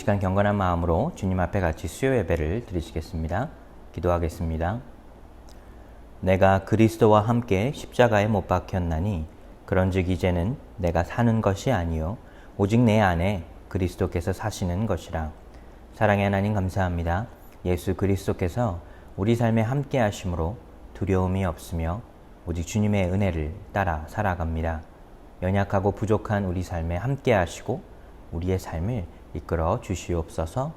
시간 경건한 마음으로 주님 앞에 같이 수요 예배를 드리시겠습니다. 기도하겠습니다. 내가 그리스도와 함께 십자가에 못 박혔나니 그런즉 이제는 내가 사는 것이 아니요 오직 내 안에 그리스도께서 사시는 것이라. 사랑의 하나님 감사합니다. 예수 그리스도께서 우리 삶에 함께 하심으로 두려움이 없으며 오직 주님의 은혜를 따라 살아갑니다. 연약하고 부족한 우리 삶에 함께 하시고 우리의 삶을 이끌어 주시옵소서.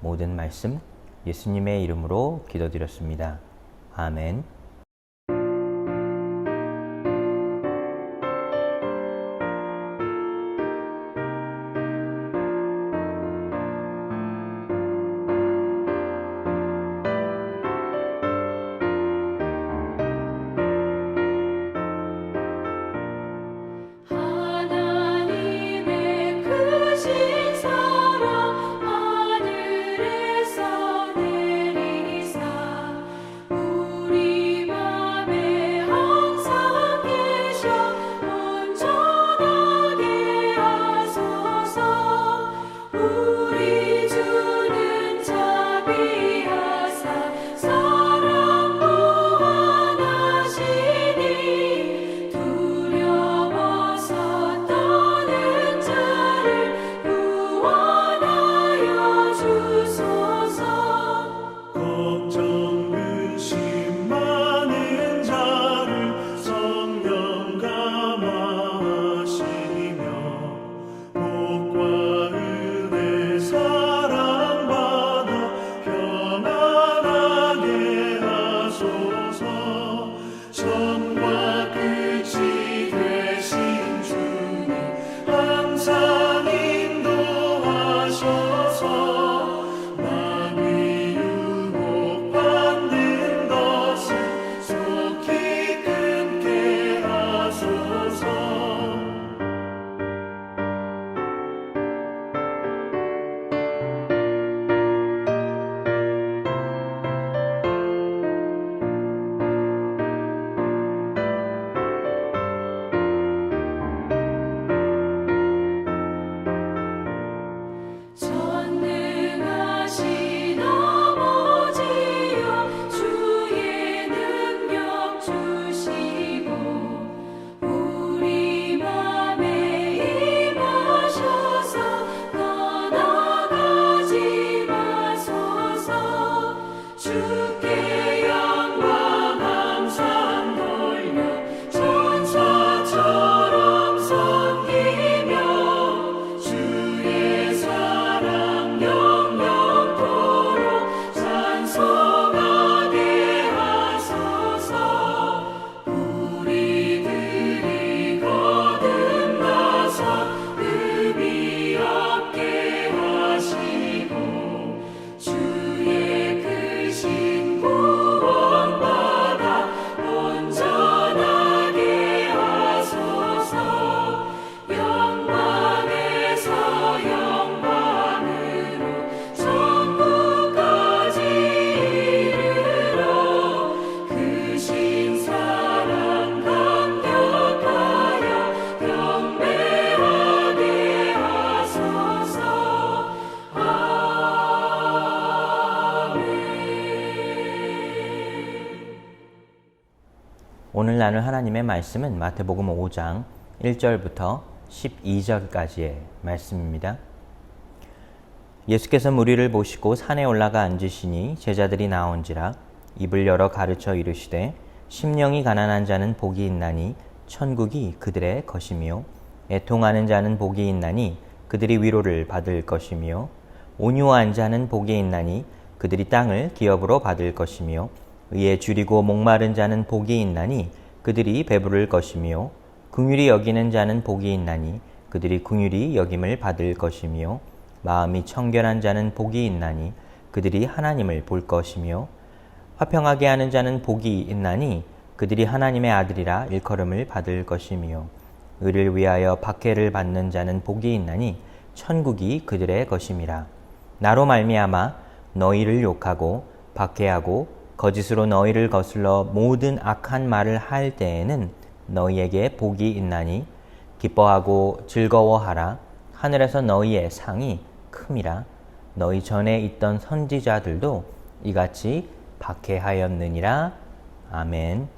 모든 말씀 예수님의 이름으로 기도드렸습니다. 아멘. 오늘 나눌 하나님의 말씀은 마태복음 5장 1절부터 12절까지의 말씀입니다. 예수께서 무리를 보시고 산에 올라가 앉으시니 제자들이 나온지라 입을 열어 가르쳐 이르시되 심령이 가난한 자는 복이 있나니 천국이 그들의 것이며 애통하는 자는 복이 있나니 그들이 위로를 받을 것이며 온유한 자는 복이 있나니 그들이 땅을 기업으로 받을 것이며 의에 줄이고 목마른 자는 복이 있나니 그들이 배부를 것이며 긍휼히 여기는 자는 복이 있나니 그들이 긍휼히 여김을 받을 것이며 마음이 청결한 자는 복이 있나니 그들이 하나님을 볼 것이며 화평하게 하는 자는 복이 있나니 그들이 하나님의 아들이라 일컬음을 받을 것이며 의를 위하여 박해를 받는 자는 복이 있나니 천국이 그들의 것임이라. 나로 말미암아 너희를 욕하고 박해하고 거짓으로 너희를 거슬러 모든 악한 말을 할 때에는 너희에게 복이 있나니 기뻐하고 즐거워하라. 하늘에서 너희의 상이 큼이라. 너희 전에 있던 선지자들도 이같이 박해하였느니라. 아멘.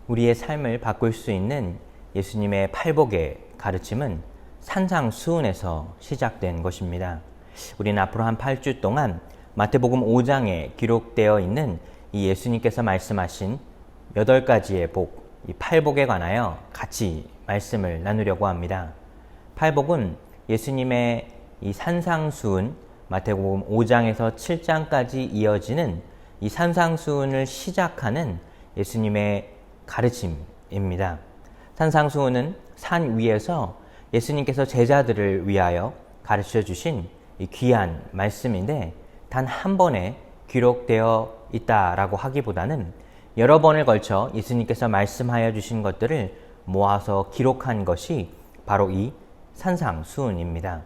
우리의 삶을 바꿀 수 있는 예수님의 팔복의 가르침은 산상수훈에서 시작된 것입니다. 우리는 앞으로 한 8주 동안 마태복음 5장에 기록되어 있는 이 예수님께서 말씀하신 8가지의 복, 이 팔복에 관하여 같이 말씀을 나누려고 합니다. 팔복은 예수님의 이 산상수훈, 마태복음 5장에서 7장까지 이어지는 이 산상수훈을 시작하는 예수님의 가르침입니다. 산상수훈은 산 위에서 예수님께서 제자들을 위하여 가르쳐 주신 이 귀한 말씀인데 단 한 번에 기록되어 있다라고 하기보다는 여러 번을 걸쳐 예수님께서 말씀하여 주신 것들을 모아서 기록한 것이 바로 이 산상수훈입니다.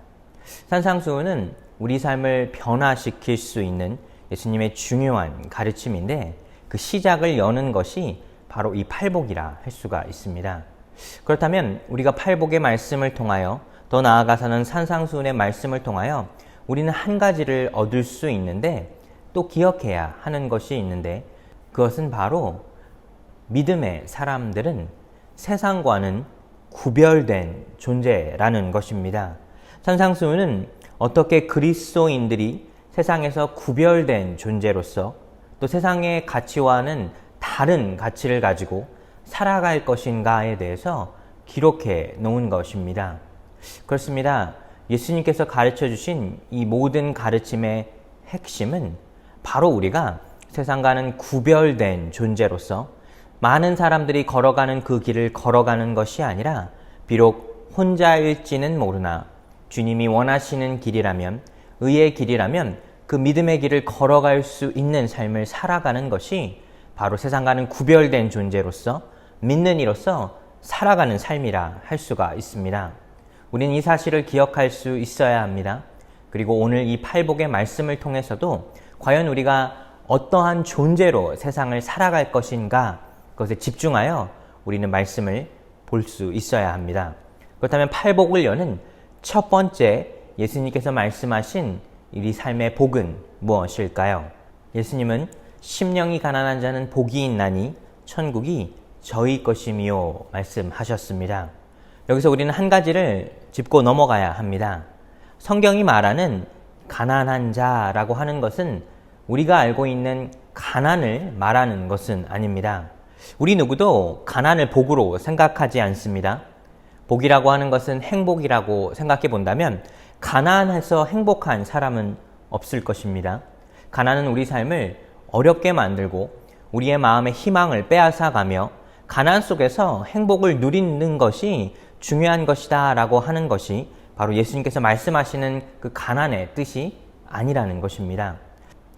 산상수훈은 우리 삶을 변화시킬 수 있는 예수님의 중요한 가르침인데 그 시작을 여는 것이 바로 이 팔복이라 할 수가 있습니다. 그렇다면 우리가 팔복의 말씀을 통하여 더 나아가서는 산상수훈의 말씀을 통하여 우리는 한 가지를 얻을 수 있는데 또 기억해야 하는 것이 있는데 그것은 바로 믿음의 사람들은 세상과는 구별된 존재라는 것입니다. 산상수훈은 어떻게 그리스도인들이 세상에서 구별된 존재로서 또 세상의 가치와는 다른 가치를 가지고 살아갈 것인가에 대해서 기록해 놓은 것입니다. 그렇습니다. 예수님께서 가르쳐 주신 이 모든 가르침의 핵심은 바로 우리가 세상과는 구별된 존재로서 많은 사람들이 걸어가는 그 길을 걸어가는 것이 아니라 비록 혼자일지는 모르나 주님이 원하시는 길이라면, 의의 길이라면 그 믿음의 길을 걸어갈 수 있는 삶을 살아가는 것이 바로 세상과는 구별된 존재로서 믿는 이로서 살아가는 삶이라 할 수가 있습니다. 우리는 이 사실을 기억할 수 있어야 합니다. 그리고 오늘 이 팔복의 말씀을 통해서도 과연 우리가 어떠한 존재로 세상을 살아갈 것인가 그것에 집중하여 우리는 말씀을 볼 수 있어야 합니다. 그렇다면 팔복을 여는 첫 번째 예수님께서 말씀하신 이 삶의 복은 무엇일까요? 예수님은 심령이 가난한 자는 복이 있나니 천국이 저희 것이미요 말씀하셨습니다. 여기서 우리는 한 가지를 짚고 넘어가야 합니다. 성경이 말하는 가난한 자라고 하는 것은 우리가 알고 있는 가난을 말하는 것은 아닙니다. 우리 누구도 가난을 복으로 생각하지 않습니다. 복이라고 하는 것은 행복이라고 생각해 본다면 가난해서 행복한 사람은 없을 것입니다. 가난은 우리 삶을 어렵게 만들고 우리의 마음의 희망을 빼앗아가며 가난 속에서 행복을 누리는 것이 중요한 것이다 라고 하는 것이 바로 예수님께서 말씀하시는 그 가난의 뜻이 아니라는 것입니다.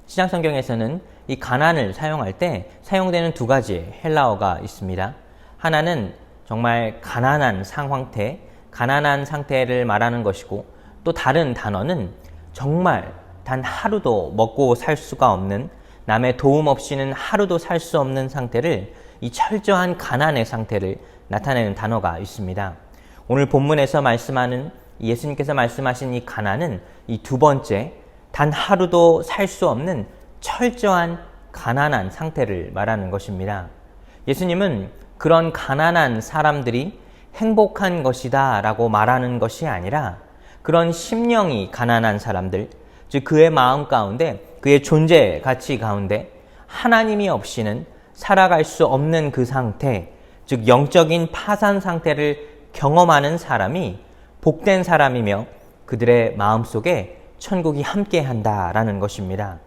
신약성경에서는 이 가난을 사용할 때 사용되는 두 가지 헬라어가 있습니다. 하나는 정말 가난한 상황태, 가난한 상태를 말하는 것이고 또 다른 단어는 정말 단 하루도 먹고 살 수가 없는 남의 도움 없이는 하루도 살 수 없는 상태를 이 철저한 가난의 상태를 나타내는 단어가 있습니다. 오늘 본문에서 말씀하는 예수님께서 말씀하신 이 가난은 이 두 번째 단 하루도 살 수 없는 철저한 가난한 상태를 말하는 것입니다. 예수님은 그런 가난한 사람들이 행복한 것이다 라고 말하는 것이 아니라 그런 심령이 가난한 사람들, 즉 그의 마음 가운데 그의 존재 가치 가운데 하나님이 없이는 살아갈 수 없는 그 상태, 즉 영적인 파산 상태를 경험하는 사람이 복된 사람이며 그들의 마음속에 천국이 함께한다라는 것입니다.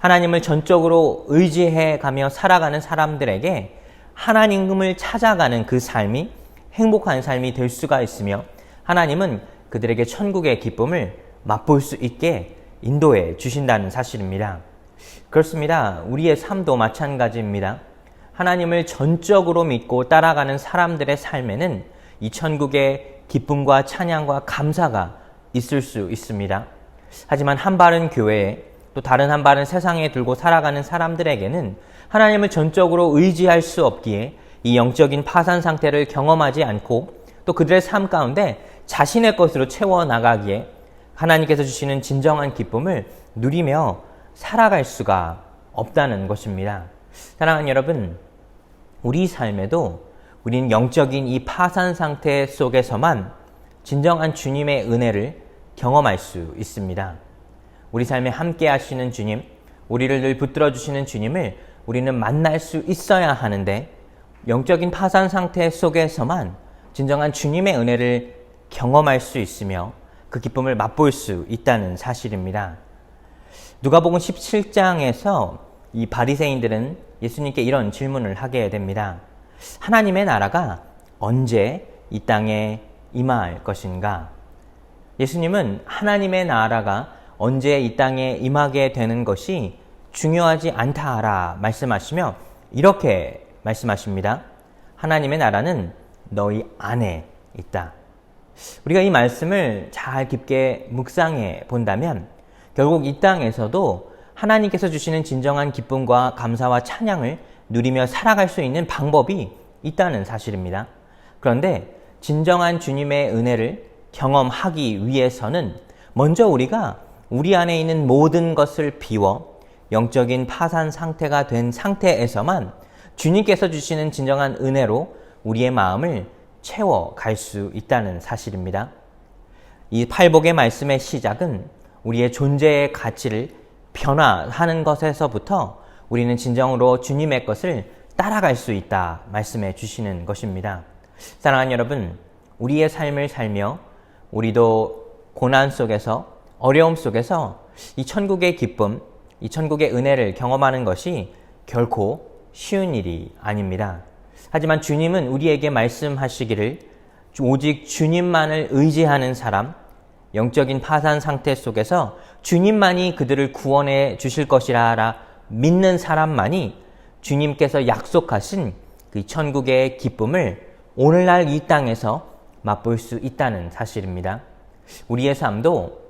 하나님을 전적으로 의지해 가며 살아가는 사람들에게 하나님을 찾아가는 그 삶이 행복한 삶이 될 수가 있으며 하나님은 그들에게 천국의 기쁨을 맛볼 수 있게 인도해 주신다는 사실입니다. 그렇습니다. 우리의 삶도 마찬가지입니다. 하나님을 전적으로 믿고 따라가는 사람들의 삶에는 이 천국의 기쁨과 찬양과 감사가 있을 수 있습니다. 하지만 한 발은 교회에 또 다른 한 발은 세상에 들고 살아가는 사람들에게는 하나님을 전적으로 의지할 수 없기에 이 영적인 파산 상태를 경험하지 않고 또 그들의 삶 가운데 자신의 것으로 채워나가기에 하나님께서 주시는 진정한 기쁨을 누리며 살아갈 수가 없다는 것입니다. 사랑하는 여러분, 우리 삶에도 우리는 영적인 이 파산 상태 속에서만 진정한 주님의 은혜를 경험할 수 있습니다. 우리 삶에 함께 하시는 주님, 우리를 늘 붙들어 주시는 주님을 우리는 만날 수 있어야 하는데, 영적인 파산 상태 속에서만 진정한 주님의 은혜를 경험할 수 있으며 그 기쁨을 맛볼 수 있다는 사실입니다. 누가복음 17장에서 이 바리새인들은 예수님께 이런 질문을 하게 됩니다. 하나님의 나라가 언제 이 땅에 임할 것인가? 예수님은 하나님의 나라가 언제 이 땅에 임하게 되는 것이 중요하지 않다라 말씀하시며 이렇게 말씀하십니다. 하나님의 나라는 너희 안에 있다. 우리가 이 말씀을 잘 깊게 묵상해 본다면 결국 이 땅에서도 하나님께서 주시는 진정한 기쁨과 감사와 찬양을 누리며 살아갈 수 있는 방법이 있다는 사실입니다. 그런데 진정한 주님의 은혜를 경험하기 위해서는 먼저 우리가 우리 안에 있는 모든 것을 비워 영적인 파산 상태가 된 상태에서만 주님께서 주시는 진정한 은혜로 우리의 마음을 채워갈 수 있다는 사실입니다. 이 팔복의 말씀의 시작은 우리의 존재의 가치를 변화하는 것에서부터 우리는 진정으로 주님의 것을 따라갈 수 있다 말씀해 주시는 것입니다. 사랑하는 여러분, 우리의 삶을 살며 우리도 고난 속에서 어려움 속에서 이 천국의 기쁨, 이 천국의 은혜를 경험하는 것이 결코 쉬운 일이 아닙니다. 하지만 주님은 우리에게 말씀하시기를 오직 주님만을 의지하는 사람, 영적인 파산 상태 속에서 주님만이 그들을 구원해 주실 것이라 믿는 사람만이 주님께서 약속하신 그 천국의 기쁨을 오늘날 이 땅에서 맛볼 수 있다는 사실입니다. 우리의 삶도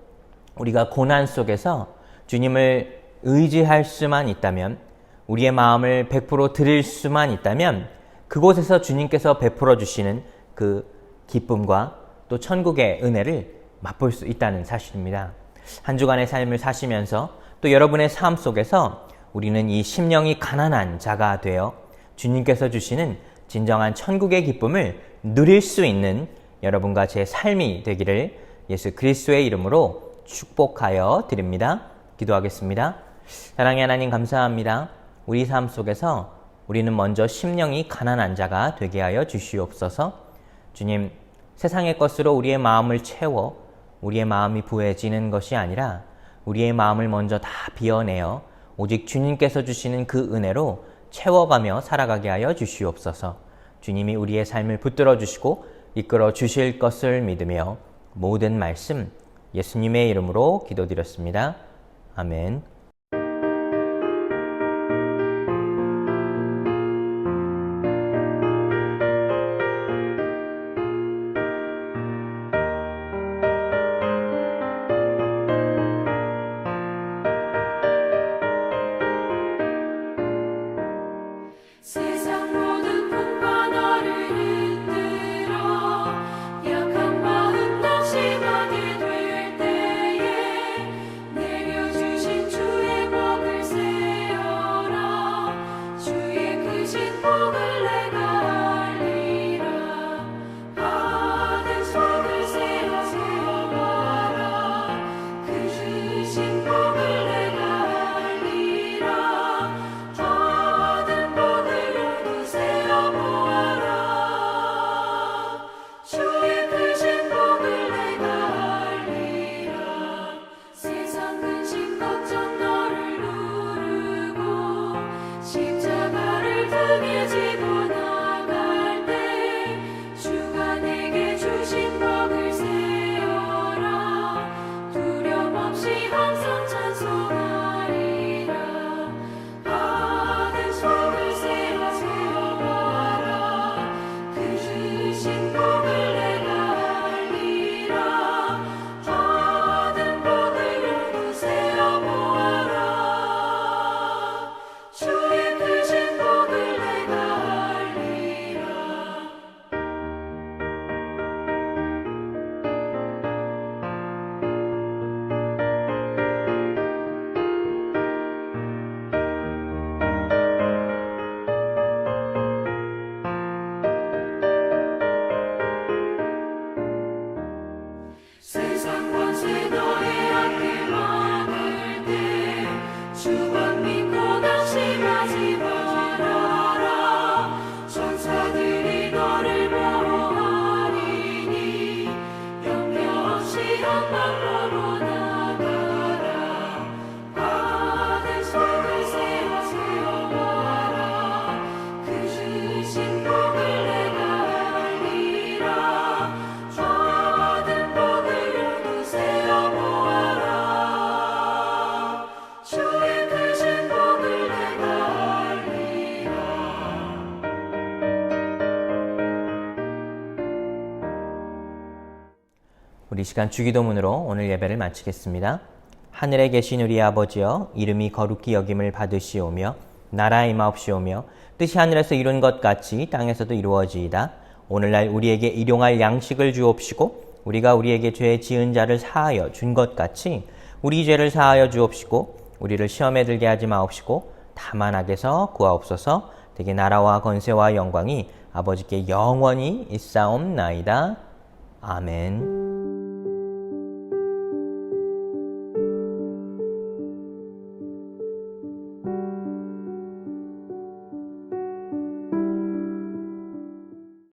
우리가 고난 속에서 주님을 의지할 수만 있다면, 우리의 마음을 100% 드릴 수만 있다면 그곳에서 주님께서 베풀어 주시는 그 기쁨과 또 천국의 은혜를 맛볼 수 있다는 사실입니다. 한 주간의 삶을 사시면서 또 여러분의 삶 속에서 우리는 이 심령이 가난한 자가 되어 주님께서 주시는 진정한 천국의 기쁨을 누릴 수 있는 여러분과 제 삶이 되기를 예수 그리스도의 이름으로 축복하여 드립니다. 기도하겠습니다. 사랑의 하나님, 감사합니다. 우리 삶 속에서 우리는 먼저 심령이 가난한 자가 되게 하여 주시옵소서. 주님, 세상의 것으로 우리의 마음을 채워 우리의 마음이 부해지는 것이 아니라 우리의 마음을 먼저 다 비워내어 오직 주님께서 주시는 그 은혜로 채워가며 살아가게 하여 주시옵소서. 주님이 우리의 삶을 붙들어 주시고 이끌어 주실 것을 믿으며 모든 말씀 예수님의 이름으로 기도드렸습니다. 아멘. 세상 모든 풍파 너를 흔들어 약한 마음 낙심하게 될 때에 내려주신 주의 복을 세어라. 주의 크신 복을 내가 알리라. 받은 속을 세워봐라. 그 주신 복을 내가 알리라. 받은 복을 세어보아라. 주의 크신 복을 내가 알리라. 세상 근심 걱정 너를 누르고 십자가를 등에 지고 나갈 때 주가 내게 주신 복을 세어라. 두려움 없이 항상 찬송하리라. 받은 속을 세워봐라. 그 주신 복을 내가 알리라. 받은 복을 모두 세어보아라. 주의 크신 복을 내가 알리라. 우리 시간 주기도문으로 오늘 예배를 마치겠습니다. 하늘에 계신 우리 아버지여, 이름이 거룩히 여김을 받으시오며 나라 임하옵시오며 뜻이 하늘에서 이룬 것 같이 땅에서도 이루어지이다. 오늘날 우리에게 일용할 양식을 주옵시고 우리가 우리에게 죄 지은 자를 사하여 준 것 같이 우리 죄를 사하여 주옵시고 우리를 시험에 들게 하지 마옵시고 다만 악에서 구하옵소서. 되게 나라와 권세와 영광이 아버지께 영원히 있사옵나이다. 아멘.